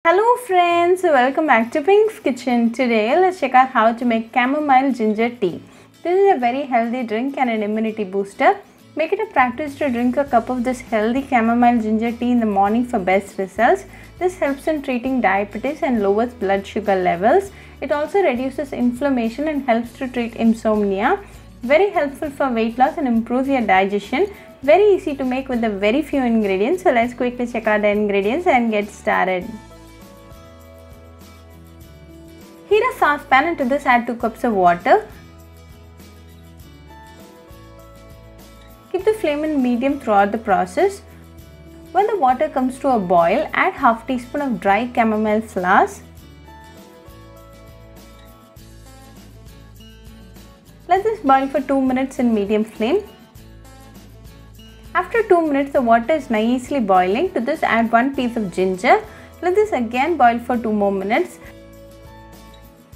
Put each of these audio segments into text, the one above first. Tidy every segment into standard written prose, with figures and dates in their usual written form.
Hello friends, welcome back to Pink's Kitchen. Today let's check out how to make chamomile ginger tea. This is a very healthy drink and an immunity booster. Make it a practice to drink a cup of this healthy chamomile ginger tea in the morning for best results. This helps in treating diabetes and lowers blood sugar levels. It also reduces inflammation and helps to treat insomnia. Very helpful for weight loss and improves your digestion. Very easy to make with a very few ingredients. So let's quickly check out the ingredients and get started. Heat a saucepan and to this add 2 cups of water. Keep the flame in medium throughout the process. When the water comes to a boil, add half teaspoon of dry chamomile flowers. Let this boil for 2 minutes in medium flame. After 2 minutes, the water is nicely boiling. To this add 1 piece of ginger. Let this again boil for 2 more minutes.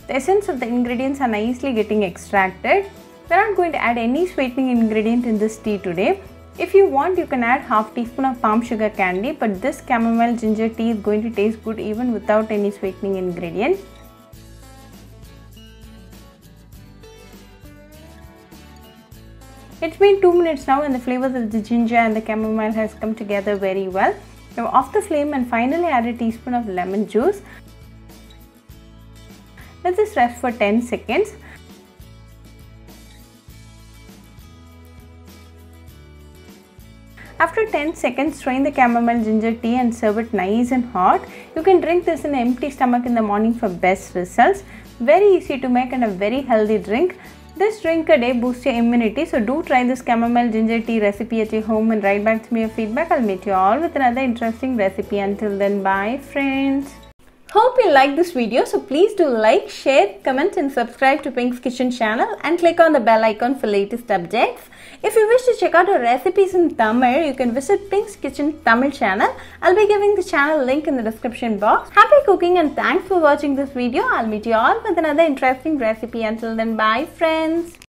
The essence of the ingredients are nicely getting extracted. We are not going to add any sweetening ingredient in this tea today. If you want, you can add half teaspoon of palm sugar candy, but this chamomile ginger tea is going to taste good even without any sweetening ingredient. It's been 2 minutes now and the flavors of the ginger and the chamomile has come together very well. Now off the flame and finally add a teaspoon of lemon juice. Let this rest for 10 seconds. After 10 seconds, strain the chamomile ginger tea and serve it nice and hot. You can drink this in an empty stomach in the morning for best results. Very easy to make and a very healthy drink. This drink a day boosts your immunity, so do try this chamomile ginger tea recipe at your home and write back to me your feedback. I'll meet you all with another interesting recipe. Until then, bye friends. Hope you liked this video, so please do like, share, comment and subscribe to Pink's Kitchen channel and click on the bell icon for latest updates. If you wish to check out our recipes in Tamil, you can visit Pink's Kitchen Tamil channel. I'll be giving the channel link in the description box. Happy cooking and thanks for watching this video. I'll meet you all with another interesting recipe. Until then, bye friends.